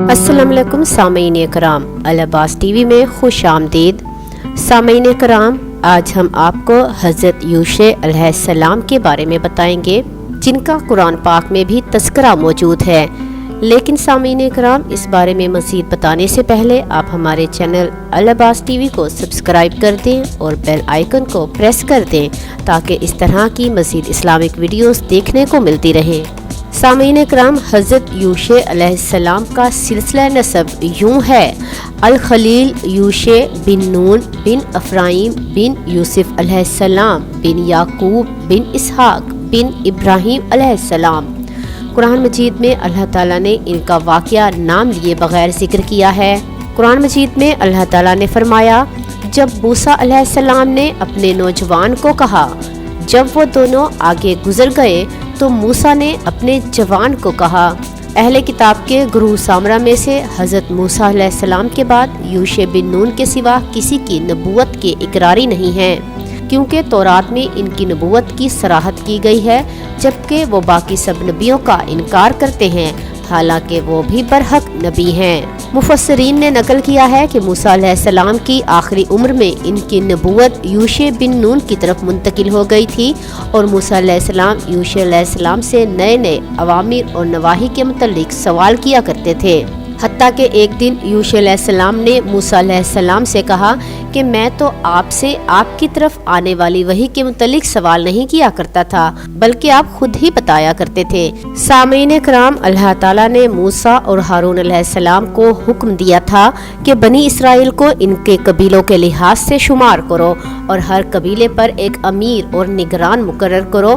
السلام علیکم سامعین کرام، العباس ٹی وی میں خوش آمدید۔ سامعین کرام، آج ہم آپ کو حضرت یوشع علیہ السلام کے بارے میں بتائیں گے، جن کا قرآن پاک میں بھی تذکرہ موجود ہے۔ لیکن سامعین کرام، اس بارے میں مزید بتانے سے پہلے آپ ہمارے چینل العباس ٹی وی کو سبسکرائب کر دیں اور بیل آئیکن کو پریس کر دیں تاکہ اس طرح کی مزید اسلامک ویڈیوز دیکھنے کو ملتی رہیں۔ سامعین کرام، حضرت یوشع علیہ السلام کا سلسلہ نسب یوں ہے: الخلیل یوشع بن نون بن افرائیم بن یوسف علیہ السلام بن یعقوب بن اسحاق بن ابراہیم علیہ السلام۔ قرآن مجید میں اللہ تعالیٰ نے ان کا واقعہ نام لیے بغیر ذکر کیا ہے۔ قرآن مجید میں اللہ تعالیٰ نے فرمایا، جب موسیٰ علیہ السلام نے اپنے نوجوان کو کہا، جب وہ دونوں آگے گزر گئے تو موسیٰ نے اپنے جوان کو کہا۔ اہل کتاب کے گروہ سامرا میں سے حضرت موسیٰ علیہ السلام کے بعد یوشع بن نون کے سوا کسی کی نبوت کے اقراری نہیں ہیں، کیونکہ تورات میں ان کی نبوت کی صراحت کی گئی ہے، جبکہ وہ باقی سب نبیوں کا انکار کرتے ہیں، حالانکہ وہ بھی برحق نبی ہیں۔ مفسرین نے نقل کیا ہے کہ موسیٰ علیہ السلام کی آخری عمر میں ان کی نبوت یوشع بن نون کی طرف منتقل ہو گئی تھی، اور موسیٰ علیہ السلام یوشع علیہ السلام سے نئے نئے اوامر اور نواہی کے متعلق سوال کیا کرتے تھے۔ حتیٰ کہ ایک دن یوشع علیہ السلام نے موسیٰ علیہ السلام سے کہا کہ میں تو آپ سے آپ کی طرف آنے والی وحی کے متعلق سوال نہیں کیا کرتا تھا، بلکہ آپ خود ہی بتایا کرتے تھے۔ سامعین کرام، اللہ تعالیٰ نے موسیٰ اور ہارون علیہ السلام کو حکم دیا تھا کہ بنی اسرائیل کو ان کے قبیلوں کے لحاظ سے شمار کرو اور ہر قبیلے پر ایک امیر اور نگران مقرر کرو۔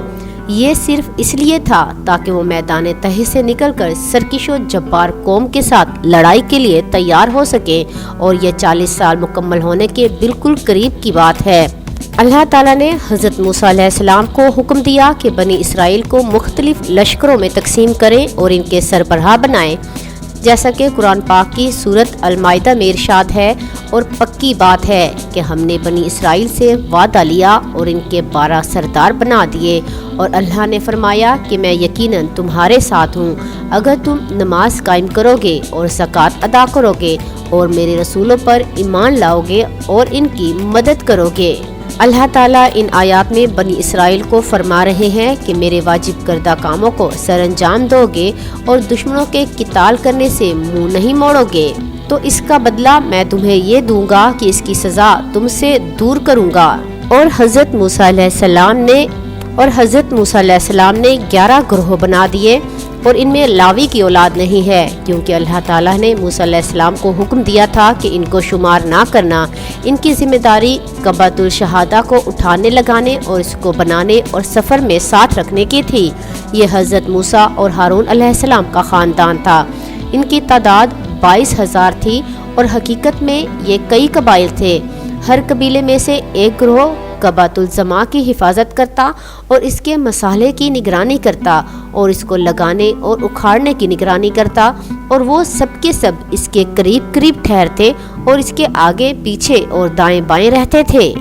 یہ صرف اس لیے تھا تاکہ وہ میدان تہی سے نکل کر سرکش و جبار قوم کے ساتھ لڑائی کے لیے تیار ہو سکے، اور یہ 40 سال مکمل ہونے کے بالکل قریب کی بات ہے۔ اللہ تعالیٰ نے حضرت موسیٰ علیہ السلام کو حکم دیا کہ بنی اسرائیل کو مختلف لشکروں میں تقسیم کریں اور ان کے سربراہ بنائیں، جیسا کہ قرآن پاک کی سورۃ المائدہ میں ارشاد ہے، اور پکی بات ہے کہ ہم نے بنی اسرائیل سے وعدہ لیا اور ان کے 12 سردار بنا دیے، اور اللہ نے فرمایا کہ میں یقیناً تمہارے ساتھ ہوں اگر تم نماز قائم کرو گے اور زکوٰۃ ادا کرو گے اور میرے رسولوں پر ایمان لاؤ گے اور ان کی مدد کرو گے۔ اللہ تعالیٰ ان آیات میں بنی اسرائیل کو فرما رہے ہیں کہ میرے واجب کردہ کاموں کو سر انجام دو گے اور دشمنوں کے قتال کرنے سے منہ نہیں موڑو گے، تو اس کا بدلہ میں تمہیں یہ دوں گا کہ اس کی سزا تم سے دور کروں گا۔ اور حضرت موسیٰ علیہ السلام نے 11 گروہ بنا دیے، اور ان میں لاوی کی اولاد نہیں ہے، کیونکہ اللہ تعالیٰ نے موسیٰ علیہ السلام کو حکم دیا تھا کہ ان کو شمار نہ کرنا۔ ان کی ذمہ داری قبۃ الشہادہ کو اٹھانے لگانے اور اس کو بنانے اور سفر میں ساتھ رکھنے کی تھی۔ یہ حضرت موسیٰ اور ہارون علیہ السلام کا خاندان تھا۔ ان کی تعداد 22,000 تھی، اور حقیقت میں یہ کئی قبائل تھے۔ ہر قبیلے میں سے ایک گروہ قبۃ الجماع کی حفاظت کرتا اور اس کے مسالے کی نگرانی کرتا، اور اس کو لگانے اور اکھاڑنے کی نگرانی کرتا، اور وہ سب کے سب اس کے قریب قریب ٹھہرتے اور اس کے آگے پیچھے اور دائیں بائیں رہتے تھے۔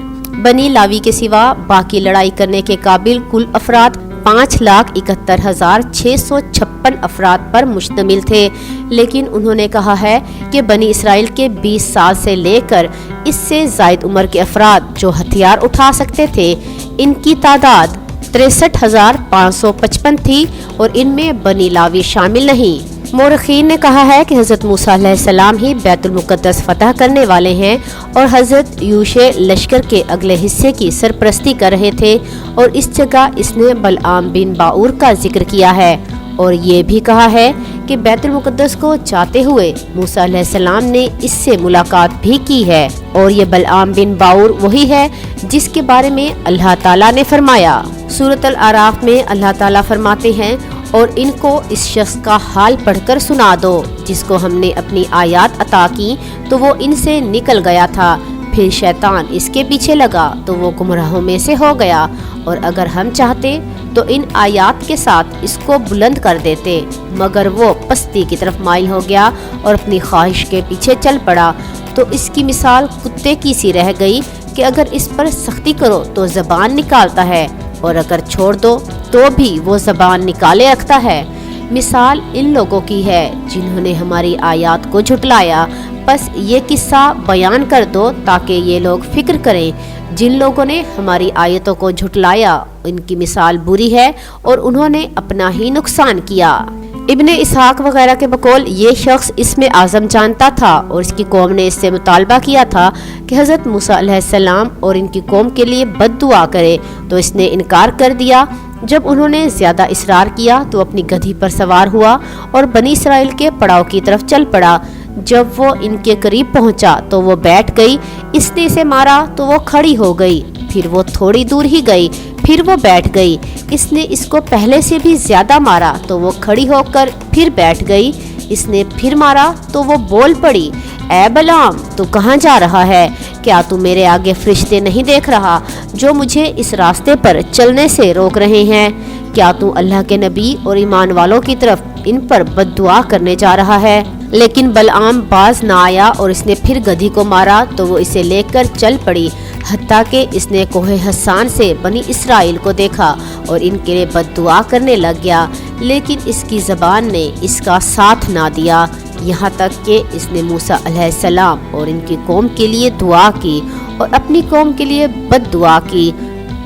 بنی لاوی کے سوا باقی لڑائی کرنے کے قابل کل افراد 5,71,656 افراد پر مشتمل تھے، لیکن انہوں نے کہا ہے کہ بنی اسرائیل کے 20 سال سے لے کر اس سے زائد عمر کے افراد جو ہتھیار اٹھا سکتے تھے، ان کی تعداد 63,555 تھی، اور ان میں بنی لاوی شامل نہیں۔ مورخین نے کہا ہے کہ حضرت موسیٰ علیہ السلام ہی بیت المقدس فتح کرنے والے ہیں، اور حضرت یوشع لشکر کے اگلے حصے کی سرپرستی کر رہے تھے، اور اس جگہ اس نے بلعام بن باؤر کا ذکر کیا ہے، اور یہ بھی کہا ہے کہ بیت المقدس کو چاہتے ہوئے موسیٰ علیہ السلام نے اس سے ملاقات بھی کی ہے، اور یہ بلعام بن باؤر وہی ہے جس کے بارے میں اللہ تعالیٰ نے فرمایا۔ سورۃ الاعراف میں اللہ تعالیٰ فرماتے ہیں، اور ان کو اس شخص کا حال پڑھ کر سنا دو جس کو ہم نے اپنی آیات عطا کی تو وہ ان سے نکل گیا تھا، پھر شیطان اس کے پیچھے لگا تو وہ گمراہوں میں سے ہو گیا، اور اگر ہم چاہتے تو ان آیات کے ساتھ اس کو بلند کر دیتے، مگر وہ پستی کی طرف مائل ہو گیا اور اپنی خواہش کے پیچھے چل پڑا، تو اس کی مثال کتے کی سی رہ گئی کہ اگر اس پر سختی کرو تو زبان نکالتا ہے، اور اگر چھوڑ دو تو بھی وہ زبان نکالے رکھتا ہے۔ مثال ان لوگوں کی ہے جنہوں نے ہماری آیات کو جھٹلایا۔ بس یہ قصہ بیان کر دو تاکہ یہ لوگ فکر کریں۔ جن لوگوں نے ہماری آیتوں کو جھٹلایا ان کی مثال بری ہے اور انہوں نے اپنا ہی نقصان کیا۔ ابن اسحاق وغیرہ کے بقول یہ شخص اس میں اعظم جانتا تھا اور اس کی قوم نے اس سے مطالبہ کیا تھا کہ حضرت موسیٰ علیہ السلام اور ان کی قوم کے لیے بد دعا کرے، تو اس نے انکار کر دیا۔ جب انہوں نے زیادہ اصرار کیا تو اپنی گدھی پر سوار ہوا اور بنی اسرائیل کے پڑاؤ کی طرف چل پڑا۔ جب وہ ان کے قریب پہنچا تو وہ بیٹھ گئی، اس نے اسے مارا تو وہ کھڑی ہو گئی، پھر وہ تھوڑی دور ہی گئی، پھر وہ بیٹھ گئی، اس نے اس کو پہلے سے بھی زیادہ مارا تو وہ کھڑی ہو کر پھر بیٹھ گئی، اس نے پھر مارا تو وہ بول پڑی، اے بلعام تو کہاں جا رہا ہے؟ کیا تو میرے آگے فرشتے نہیں دیکھ رہا جو مجھے اس راستے پر چلنے سے روک رہے ہیں؟ کیا تو اللہ کے نبی اور ایمان والوں کی طرف ان پر بد دعا کرنے جا رہا ہے؟ لیکن بلعام باز نہ آیا اور اس نے پھر گدھی کو مارا تو وہ اسے لے کر چل پڑی، حتیٰ کہ اس نے کوہ حسان سے بنی اسرائیل کو دیکھا اور ان کے لیے بد دعا کرنے لگ گیا، لیکن اس کی زبان نے اس کا ساتھ نہ دیا، یہاں تک کہ اس نے موسیٰ علیہ السلام اور ان کی قوم کے لیے دعا کی اور اپنی قوم کے لیے بد دعا کی۔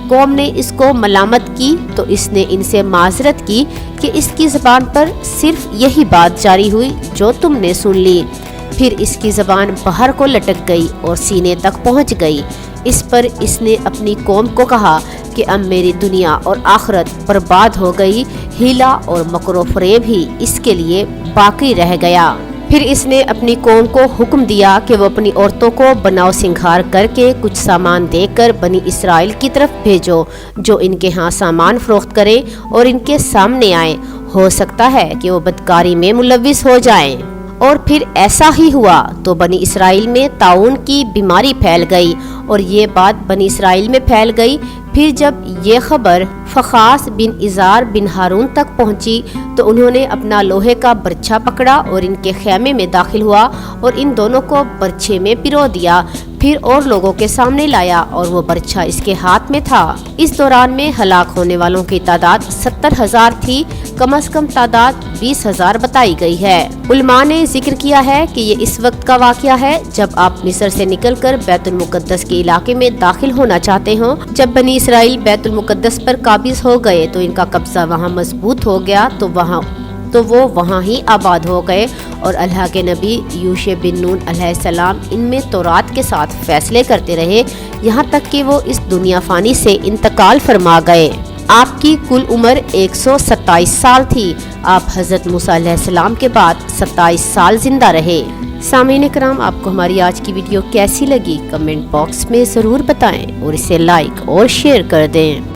قوم نے اس کو ملامت کی تو اس نے ان سے معذرت کی کہ اس کی زبان پر صرف یہی بات جاری ہوئی جو تم نے سن لی۔ پھر اس کی زبان باہر کو لٹک گئی اور سینے تک پہنچ گئی۔ اس پر اس نے اپنی قوم کو کہا کہ اب میری دنیا اور آخرت برباد ہو گئی، ہیلا اور مکر و فریب ہی اس کے لیے باقی رہ گیا۔ پھر اس نے اپنی قوم کو حکم دیا کہ وہ اپنی عورتوں کو بناؤ سنگھار کر کے کچھ سامان دے کر بنی اسرائیل کی طرف بھیجو، جو ان کے ہاں سامان فروخت کریں اور ان کے سامنے آئیں، ہو سکتا ہے کہ وہ بدکاری میں ملوث ہو جائیں۔ اور پھر ایسا ہی ہوا تو بنی اسرائیل میں طاعون کی بیماری پھیل گئی اور یہ بات بنی اسرائیل میں پھیل گئی۔ پھر جب یہ خبر فخاس بن ازار بن ہارون تک پہنچی تو انہوں نے اپنا لوہے کا برچھا پکڑا اور ان کے خیمے میں داخل ہوا اور ان دونوں کو برچھے میں پرو دیا، پھر اور لوگوں کے سامنے لایا اور وہ برچھا اس کے ہاتھ میں تھا۔ اس دوران میں ہلاک ہونے والوں کی تعداد 70,000 تھی، کم از کم تعداد 20,000 بتائی گئی ہے۔ علماء نے ذکر کیا ہے کہ یہ اس وقت کا واقعہ ہے جب آپ مصر سے نکل کر بیت المقدس کے علاقے میں داخل ہونا چاہتے ہوں۔ جب بنی اسرائیل بیت المقدس پر قابض ہو گئے تو ان کا قبضہ وہاں مضبوط ہو گیا تو وہ وہاں ہی آباد ہو گئے اور اللہ کے نبی یوشع بن نون علیہ السلام ان میں تورات کے ساتھ فیصلے کرتے رہے، یہاں تک کہ وہ اس دنیا فانی سے انتقال فرما گئے۔ آپ کی کل عمر 127 سال تھی۔ آپ حضرت موسیٰ علیہ السلام کے بعد 27 سال زندہ رہے۔ سامعین کرام، آپ کو ہماری آج کی ویڈیو کیسی لگی کمنٹ باکس میں ضرور بتائیں اور اسے لائک اور شیئر کر دیں۔